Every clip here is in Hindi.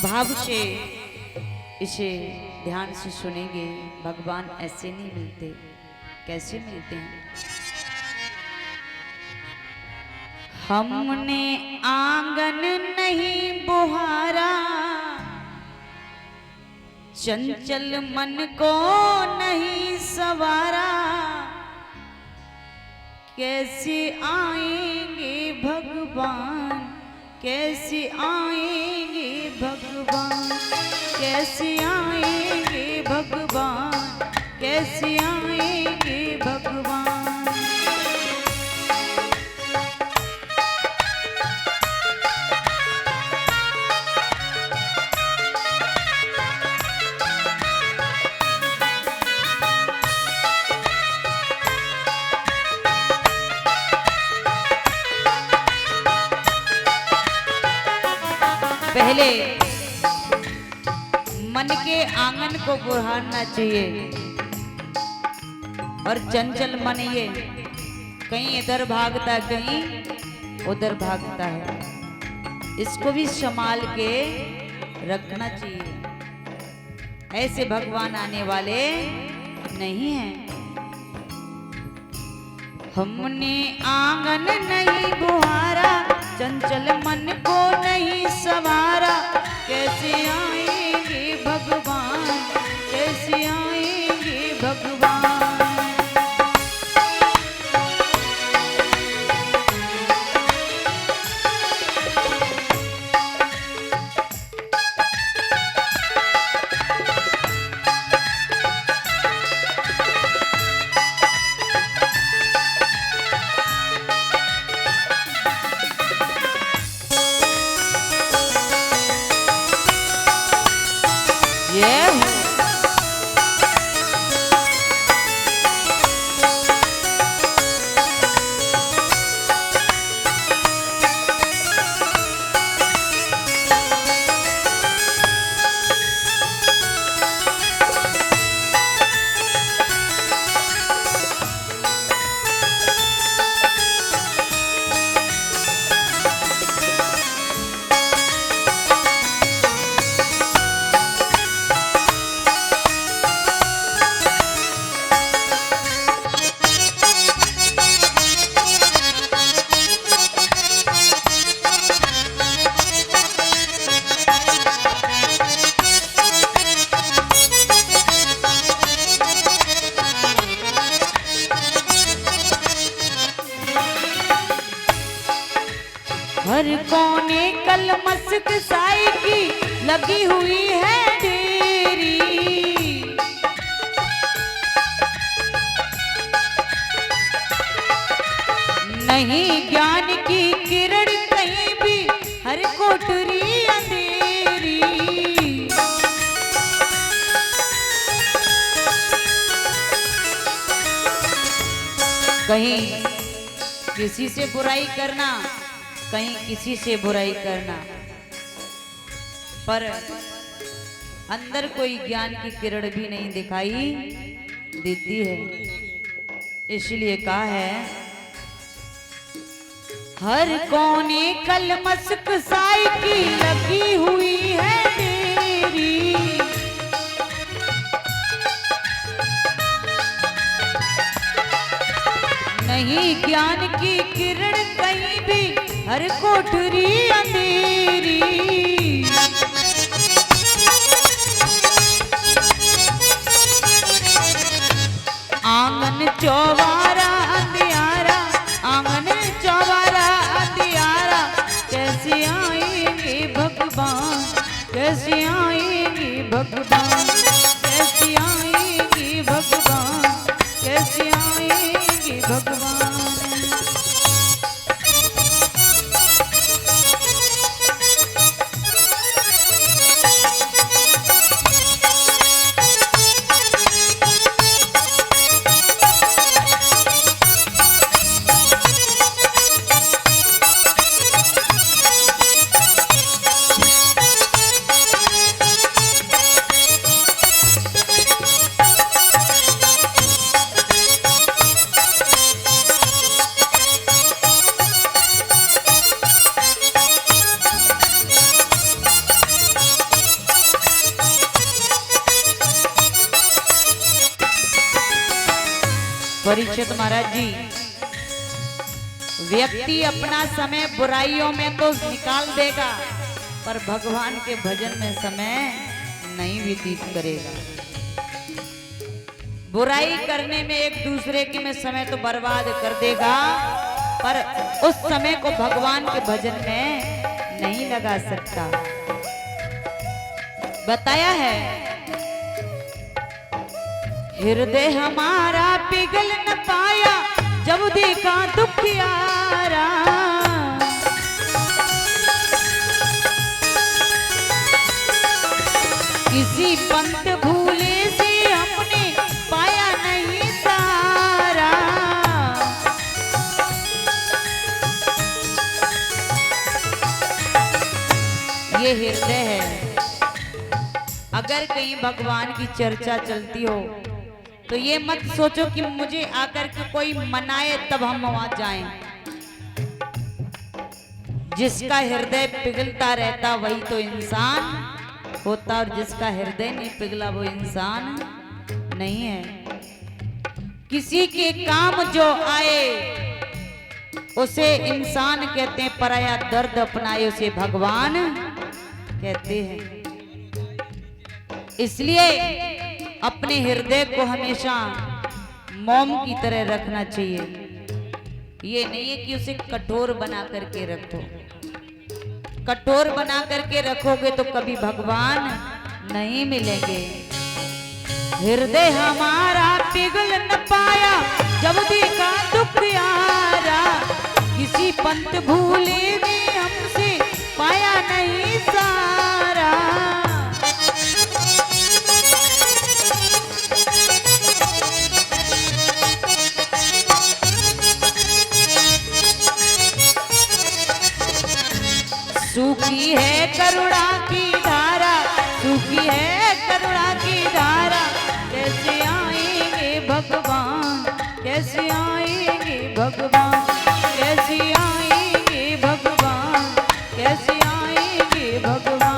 भाव से इसे ध्यान से सुनेंगे। भगवान ऐसे नहीं मिलते, कैसे मिलते हैं? हमने आंगन नहीं बुहारा, चंचल मन को नहीं सवारा, कैसे आएंगे भगवान, कैसे आएंगे भगवान, कैसे आएंगे भगवान, कैसे आएंगे भगवान। पहले मन के आंगन को बुहारना चाहिए। और चंचल मन ये कहीं इधर भागता कहीं उधर भागता है, इसको भी संभाल के रखना चाहिए। ऐसे भगवान आने वाले नहीं हैं। हमने आंगन नहीं बुहारा, चंचल मन को नहीं सवारा, कैसे आएंगे भगवान, कैसे आएंगे भगवान। हर कोने कल मस्क साई की लगी हुई है ढेरी, नहीं ज्ञान की किरण कहीं भी, हर कोठरी अंधेरी। कहीं किसी से बुराई करना, कहीं किसी से बुराई करना, पर अंदर कोई ज्ञान की किरण भी नहीं दिखाई देती है। इसलिए कहा है, हर कोने कल मस्क साई की लगी हुई है ढेरी, नहीं ज्ञान की किरण कहीं भी, हर कोठरी अंधेरी। आंगन चौबारा अंधियारा, आंगन चौबारा अंधियारा, कैसे आएंगे भगवान, कैसे आएंगे भगवान, कैसे आएंगे भगवान, कैसे आएंगे भगवान। परीक्षित महाराज जी, व्यक्ति अपना समय बुराइयों में तो निकाल देगा पर भगवान के भजन में समय नहीं व्यतीत करेगा। बुराई करने में एक दूसरे के में समय तो बर्बाद कर देगा पर उस समय को भगवान के भजन में नहीं लगा सकता। बताया है हृदय हमारा पिघल न पाया जब देखा दुखियारा, किसी पंत भूले से हमने पाया नहीं सारा। ये हृदय है। अगर कहीं भगवान की चर्चा चलती हो तो ये मत सोचो कि मुझे आकर के कोई मनाए तब हम वहां जाएं। जिसका हृदय पिघलता रहता वही तो इंसान होता, और जिसका हृदय नहीं पिघला वो इंसान नहीं है। किसी के काम जो आए उसे इंसान कहते हैं, पराया दर्द अपनाए उसे भगवान कहते हैं। इसलिए अपने हृदय को हमेशा मोम की तरह रखना चाहिए। ये नहीं है कि उसे कठोर बना करके रखो। कठोर बना करके रखोगे तो कभी भगवान नहीं मिलेंगे। हृदय हमारा पिघल न पाया जब देखा दुखियारा, किसी पंत भूले ने हमसे पाया नहीं सारा। सूखी है करुणा की धारा, सूखी है करुणा की धारा, कैसे आएंगे भगवान, कैसे आएंगे भगवान, कैसे आएंगे भगवान, कैसे आएंगे भगवान।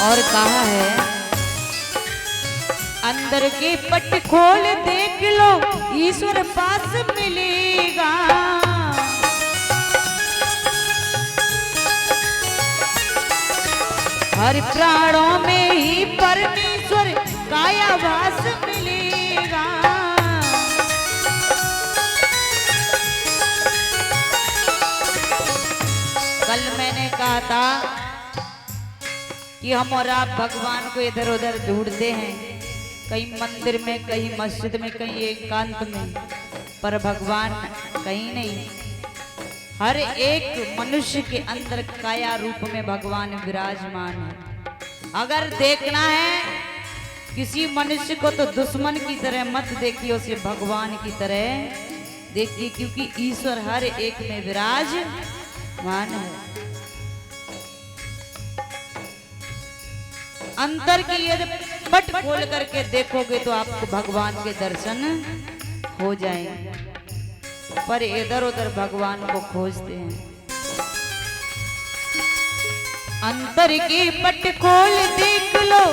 और कहा है अंदर के पट खोल देख लो ईश्वर पास मिलेगा। हर प्राणों में ही परमेश्वर कायावास मिलेगा। कल मैंने कहा था कि हम और आप भगवान को इधर उधर ढूंढते हैं, कहीं मंदिर में, कहीं मस्जिद में, कहीं एकांत में, पर भगवान कहीं नहीं। हर एक मनुष्य के अंदर काया रूप में भगवान विराजमान है। अगर देखना है किसी मनुष्य को तो दुश्मन की तरह मत देखिए, उसे भगवान की तरह देखिए, क्योंकि ईश्वर हर एक में विराजमान है। अंतर की यदि पट खोल करके देखोगे तो आपको भगवान के दर्शन हो जाएंगे, पर इधर उधर भगवान को खोजते हैं। अंतर की पट खोल देख लो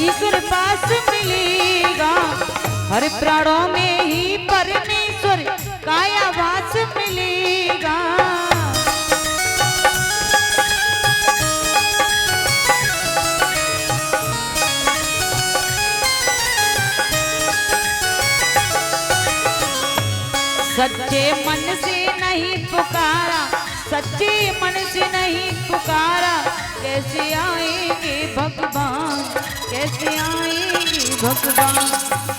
ईश्वर पास मिलेगा। हर प्राणों में ही परमेश्वर कायावास मिलेगा। सच्चे मन से नहीं पुकारा सच्चे मन से नहीं पुकारा कैसे आएंगे भगवान, कैसे आएंगे भगवान।